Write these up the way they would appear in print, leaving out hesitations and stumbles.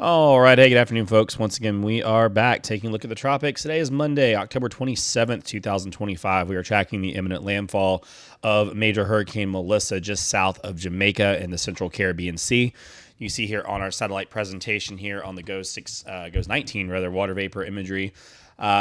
All right. Hey, good afternoon, folks. Once again, we are back taking a look at the tropics. Today is Monday, October 27th, 2025. We are tracking the imminent landfall of major hurricane Melissa just south of Jamaica in the central Caribbean Sea. You see here on our satellite presentation here on the GOES 19 rather water vapor imagery.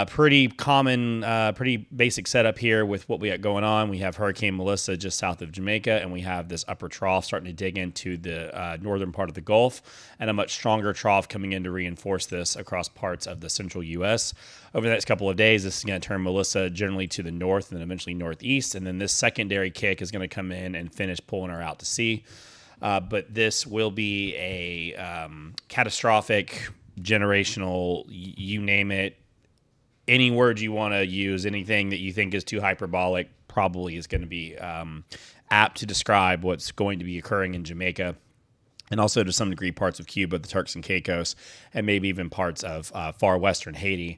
Pretty common, pretty basic setup here with what we got going on. We have Hurricane Melissa just south of Jamaica, and we have this upper trough starting to dig into the northern part of the Gulf, and a much stronger trough coming in to reinforce this across parts of the central U.S. Over the next couple of days, this is going to turn Melissa generally to the north and then eventually northeast, and then this secondary kick is going to come in and finish pulling her out to sea. But this will be a catastrophic, generational, you name it, any word you want to use, anything that you think is too hyperbolic probably is going to be apt to describe what's going to be occurring in Jamaica, and also to some degree parts of Cuba, the Turks and Caicos, and maybe even parts of far western Haiti.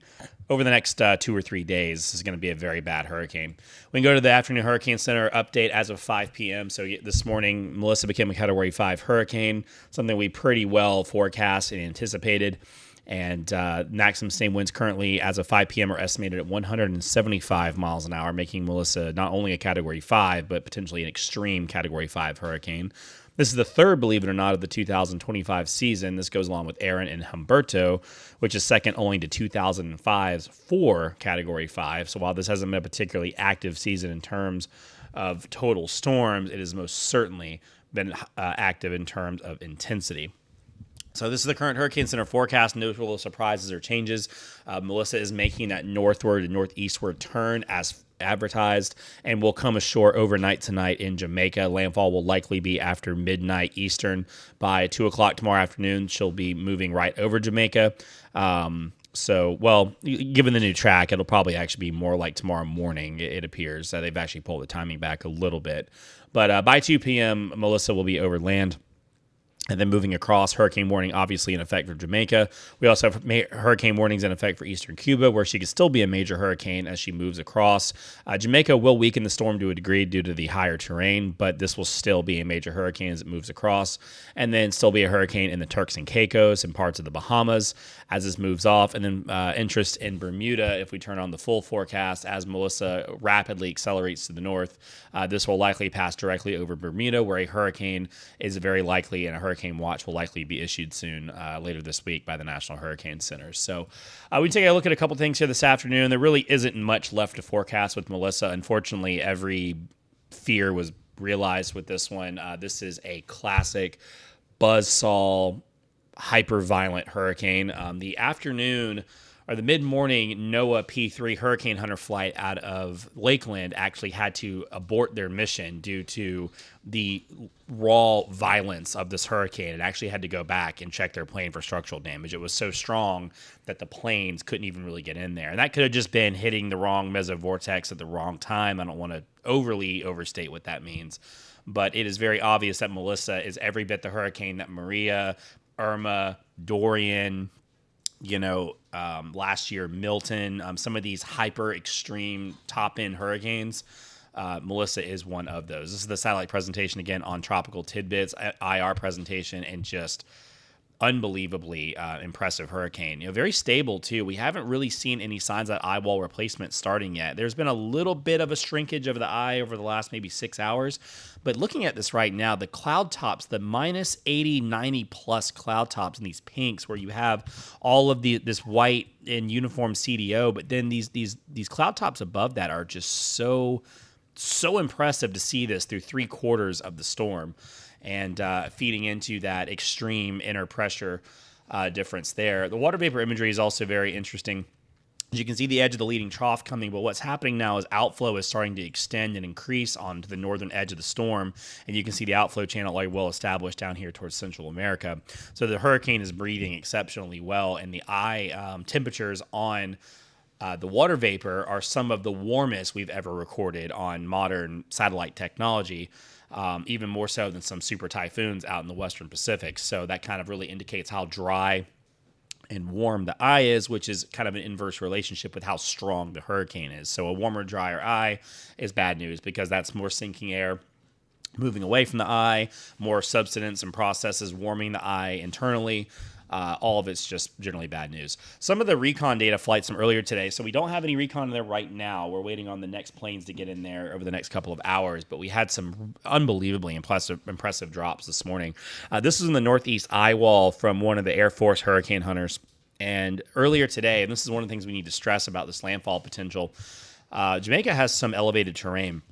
Over the next 2 or 3 days, this is going to be a very bad hurricane. We can go to the Afternoon Hurricane Center update as of 5 p.m. So this morning, Melissa became a Category 5 hurricane, something we pretty well forecast and anticipated. And maximum sustained winds currently, as of 5 p.m., are estimated at 175 miles an hour, making Melissa not only a Category 5, but potentially an extreme Category 5 hurricane. This is the third, believe it or not, of the 2025 season. This goes along with Aaron and Humberto, which is second only to 2005's 4 Category 5. So while this hasn't been a particularly active season in terms of total storms, it has most certainly been active in terms of intensity. So this is the current Hurricane Center forecast. No real surprises or changes. Melissa is making that northward and northeastward turn as advertised and will come ashore overnight tonight in Jamaica. Landfall will likely be after midnight Eastern. By 2 o'clock tomorrow afternoon, she'll be moving right over Jamaica. Given the new track, it'll probably actually be more like tomorrow morning, it appears. They've actually pulled the timing back a little bit. But by 2 p.m., Melissa will be over land. And then moving across, hurricane warning obviously in effect for Jamaica. We also have hurricane warnings in effect for Eastern Cuba, where she could still be a major hurricane as she moves across. Jamaica will weaken the storm to a degree due to the higher terrain, but this will still be a major hurricane as it moves across. And then still be a hurricane in the Turks and Caicos and parts of the Bahamas as this moves off. And then interest in Bermuda, if we turn on the full forecast, as Melissa rapidly accelerates to the north. This will likely pass directly over Bermuda, where a hurricane is very likely, and a hurricane watch will likely be issued soon later this week by the National Hurricane Center. So we take a look at a couple things here this afternoon. There really isn't much left to forecast with Melissa. Unfortunately, every fear was realized with this one. This is a classic buzzsaw, hyper-violent hurricane. The afternoon or the mid-morning NOAA P3 Hurricane Hunter flight out of Lakeland actually had to abort their mission due to the raw violence of this hurricane. It actually had to go back and check their plane for structural damage. It was so strong that the planes couldn't even really get in there. And that could have just been hitting the wrong mesovortex at the wrong time. I don't want to overly overstate what that means. But it is very obvious that Melissa is every bit the hurricane that Maria, Irma, Dorian, last year, Milton, some of these hyper extreme top end hurricanes. Melissa is one of those. This is the satellite presentation again on Tropical Tidbits, IR presentation, and just unbelievably impressive hurricane. Very stable too. We haven't really seen any signs of that eye wall replacement starting yet. There's been a little bit of a shrinkage of the eye over the last maybe 6 hours. But looking at this right now, the cloud tops, the minus 80, 90 plus cloud tops in these pinks, where you have all of this white and uniform CDO, but then these cloud tops above that are just so impressive to see this through 3/4 of the storm, and feeding into that extreme inner pressure difference there. The water vapor imagery is also very interesting. As you can see the edge of the leading trough coming, but what's happening now is outflow is starting to extend and increase onto the northern edge of the storm, and you can see the outflow channel already well established down here towards Central America. So the hurricane is breathing exceptionally well, and the eye temperatures on the water vapor are some of the warmest we've ever recorded on modern satellite technology, even more so than some super typhoons out in the Western Pacific. So that kind of really indicates how dry and warm the eye is, which is kind of an inverse relationship with how strong the hurricane is. So a warmer, drier eye is bad news because that's more sinking air moving away from the eye, more substance and processes warming the eye internally. all of it's just generally bad news. Some of the recon data flights from earlier today, so we don't have any recon in there right now. We're waiting on the next planes to get in there over the next couple of hours, but we had some unbelievably impressive drops this morning. This is in the northeast eye wall from one of the Air Force hurricane hunters. And earlier today, and this is one of the things we need to stress about this landfall potential, Jamaica has some elevated terrain.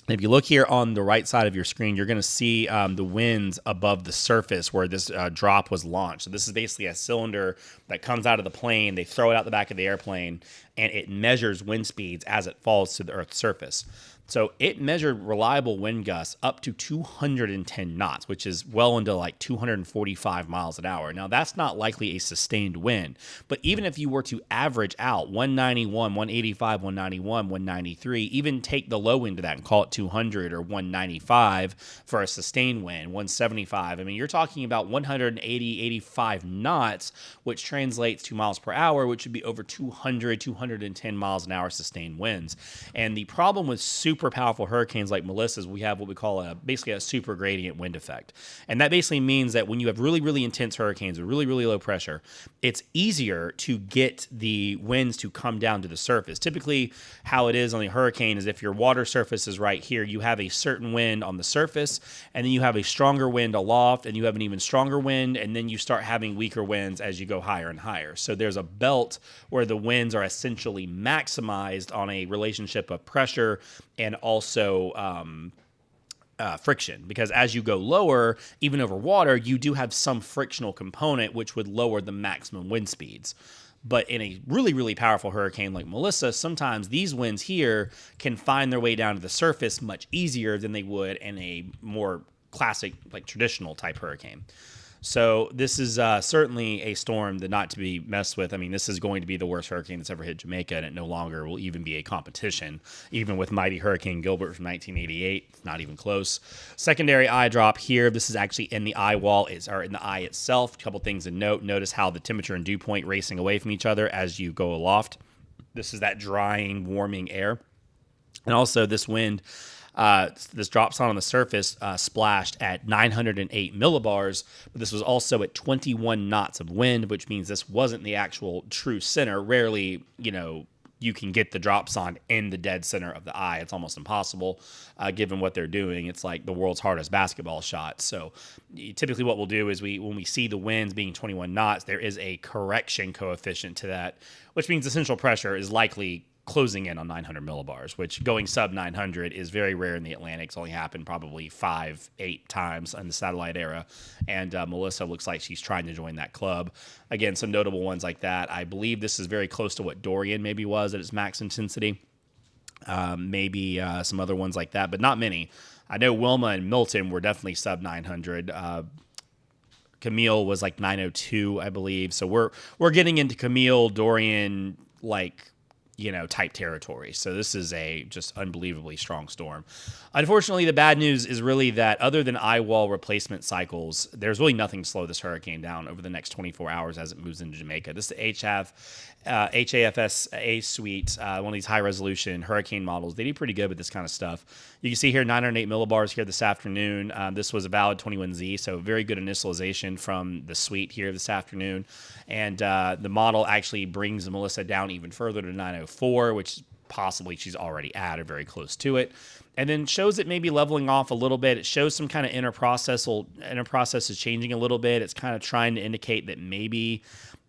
If you look here on the right side of your screen, you're going to see the winds above the surface where this drop was launched. So this is basically a cylinder that comes out of the plane. They throw it out the back of the airplane, and it measures wind speeds as it falls to the Earth's surface. So it measured reliable wind gusts up to 210 knots, which is well into like 245 miles an hour. Now, that's not likely a sustained wind, but even if you were to average out 191, 185, 191, 193, even take the low end of that and call it 200 or 195 for a sustained wind, 175. I mean, you're talking about 180, 85 knots, which translates to miles per hour, which would be over 200, 210 miles an hour sustained winds. And the problem with super powerful hurricanes like Melissa's, we have what we call basically a super gradient wind effect. And that basically means that when you have really, really intense hurricanes with really, really low pressure, it's easier to get the winds to come down to the surface. Typically, how it is on a hurricane is if your water surface is right here, you have a certain wind on the surface, and then you have a stronger wind aloft, and you have an even stronger wind, and then you start having weaker winds as you go higher and higher. So there's a belt where the winds are essentially maximized on a relationship of pressure and also friction, because as you go lower, even over water, you do have some frictional component which would lower the maximum wind speeds. But in a really, really powerful hurricane like Melissa, sometimes these winds here can find their way down to the surface much easier than they would in a more classic, like traditional type hurricane. So this is certainly a storm that not to be messed with. I mean, this is going to be the worst hurricane that's ever hit Jamaica, and it no longer will even be a competition. Even with mighty Hurricane Gilbert from 1988, it's not even close. Secondary eye drop here. This is actually in the eye wall, or in the eye itself. A couple things to note. Notice how the temperature and dew point racing away from each other as you go aloft. This is that drying, warming air. And also this wind, this drop zone on the surface splashed at 908 millibars, but this was also at 21 knots of wind, which means this wasn't the actual true center. Rarely, you can get the drop zone in the dead center of the eye. It's almost impossible given what they're doing. It's like the world's hardest basketball shot. So typically what we'll do is when we see the winds being 21 knots, there is a correction coefficient to that, which means the central pressure is likely closing in on 900 millibars, which going sub 900 is very rare in the Atlantic. It's only happened probably 5-8 times in the satellite era. And Melissa looks like she's trying to join that club. Again, some notable ones like that. I believe this is very close to what Dorian maybe was at its max intensity. Maybe some other ones like that, but not many. I know Wilma and Milton were definitely sub 900. Camille was like 902, I believe. So we're getting into Camille, Dorian, type territory. So this is a just unbelievably strong storm. Unfortunately, the bad news is really that other than eye wall replacement cycles, there's really nothing to slow this hurricane down over the next 24 hours as it moves into Jamaica. This is the HAFS-A suite, one of these high-resolution hurricane models. They do pretty good with this kind of stuff. You can see here 908 millibars here this afternoon. This was a valid 21Z, so very good initialization from the suite here this afternoon. And the model actually brings Melissa down even further to 904, which possibly she's already at or very close to it. And then shows it maybe leveling off a little bit. It shows some kind of inner process is changing a little bit. It's kind of trying to indicate that maybe,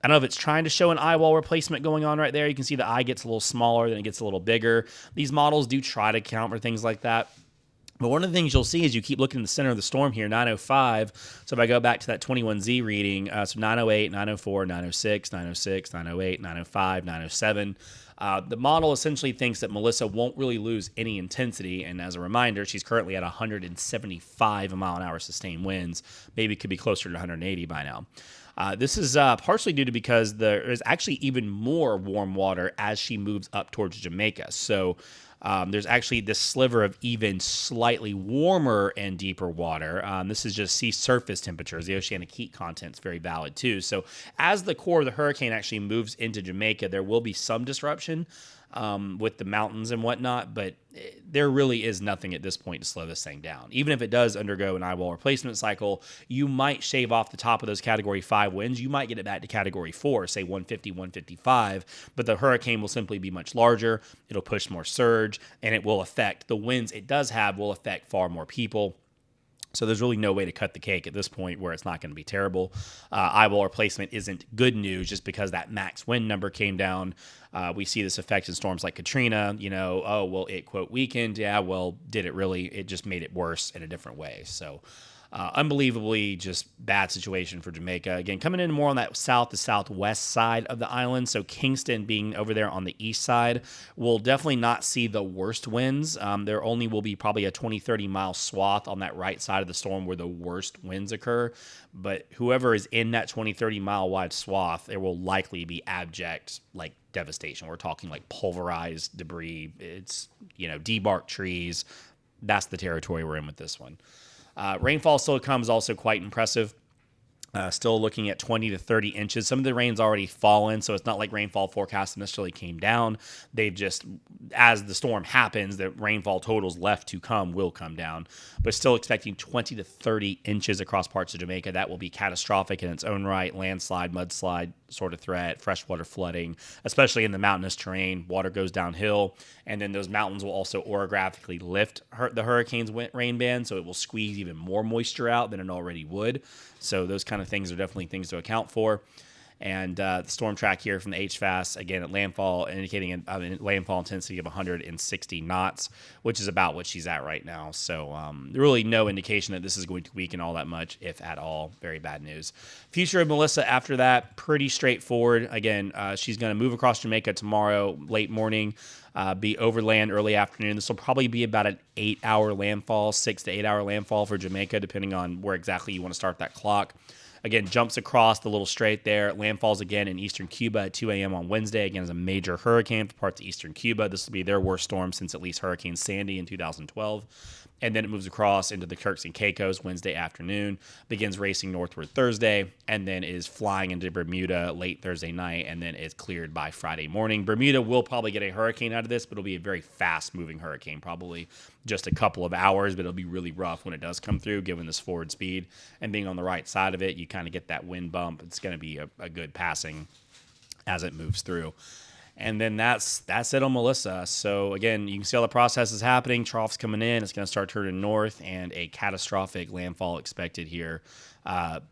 I don't know if it's trying to show an eye wall replacement going on right there. You can see the eye gets a little smaller, then it gets a little bigger. These models do try to account for things like that. But one of the things you'll see is you keep looking in the center of the storm here, 905. So if I go back to that 21Z reading, so 908, 904, 906, 906, 908, 905, 907. The model essentially thinks that Melissa won't really lose any intensity. And as a reminder, she's currently at 175 mile an hour sustained winds. Maybe it could be closer to 180 by now. This is partially due to because there is actually even more warm water as she moves up towards Jamaica. So there's actually this sliver of even slightly warmer and deeper water. This is just sea surface temperatures. The oceanic heat content's very valid too. So as the core of the hurricane actually moves into Jamaica, there will be some disruption. with the mountains and whatnot, but there really is nothing at this point to slow this thing down. Even if it does undergo an eyewall replacement cycle, you might shave off the top of those Category 5 winds. You might get it back to Category 4, say 150, 155, but the hurricane will simply be much larger. It'll push more surge, and it will affect the winds it does have will affect far more people. So there's really no way to cut the cake at this point where it's not going to be terrible. Eyewall replacement isn't good news just because that max wind number came down. We see this effect in storms like Katrina. Oh, well, it, quote, weakened. Yeah, well, did it really? It just made it worse in a different way. So unbelievably just bad situation for Jamaica. Again, coming in more on that south to southwest side of the island. So Kingston being over there on the east side will definitely not see the worst winds. There only will be probably a 20, 30 mile swath on that right side of the storm where the worst winds occur. But whoever is in that 20, 30 mile wide swath, there will likely be abject, like, devastation. We're talking like pulverized debris. It's, debarked trees. That's the territory we're in with this one. Rainfall still comes also quite impressive. Still looking at 20 to 30 inches. Some of the rain's already fallen, so it's not like rainfall forecast necessarily came down. They've just, as the storm happens, the rainfall totals left to come will come down. But still expecting 20 to 30 inches across parts of Jamaica. That will be catastrophic in its own right. Landslide, mudslide sort of threat, freshwater flooding, especially in the mountainous terrain. Water goes downhill, and then those mountains will also orographically lift the hurricane's rain band, so it will squeeze even more moisture out than it already would. So those kind of things are definitely things to account for. And the storm track here from the HFAS, again, at landfall, indicating a landfall intensity of 160 knots, which is about what she's at right now. So really no indication that this is going to weaken all that much, if at all. Very bad news. Future of Melissa after that, pretty straightforward. Again, she's going to move across Jamaica tomorrow, late morning, be overland early afternoon. This will probably be about an 8-hour landfall, 6 to 8 hour landfall for Jamaica, depending on where exactly you want to start that clock. Again, jumps across the little strait there. Landfalls again in Eastern Cuba at 2 a.m. on Wednesday. Again, as a major hurricane for parts of Eastern Cuba. This will be their worst storm since at least Hurricane Sandy in 2012. And then it moves across into the Turks and Caicos Wednesday afternoon, begins racing northward Thursday, and then is flying into Bermuda late Thursday night, and then is cleared by Friday morning. Bermuda will probably get a hurricane out of this, but it'll be a very fast-moving hurricane, probably just a couple of hours, but it'll be really rough when it does come through, given this forward speed. And being on the right side of it, you kind of get that wind bump. It's going to be a good passing as it moves through. And then that's it on Melissa. So again, you can see all the process is happening. Trough's coming in. It's going to start turning north, and a catastrophic landfall expected here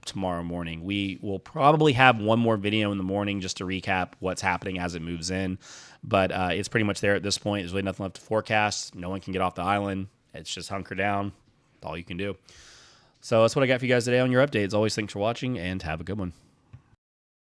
tomorrow morning. We will probably have one more video in the morning just to recap what's happening as it moves in. But it's pretty much there at this point. There's really nothing left to forecast. No one can get off the island. It's just hunker down. That's all you can do. So that's what I got for you guys today on your update. As always, thanks for watching, and have a good one.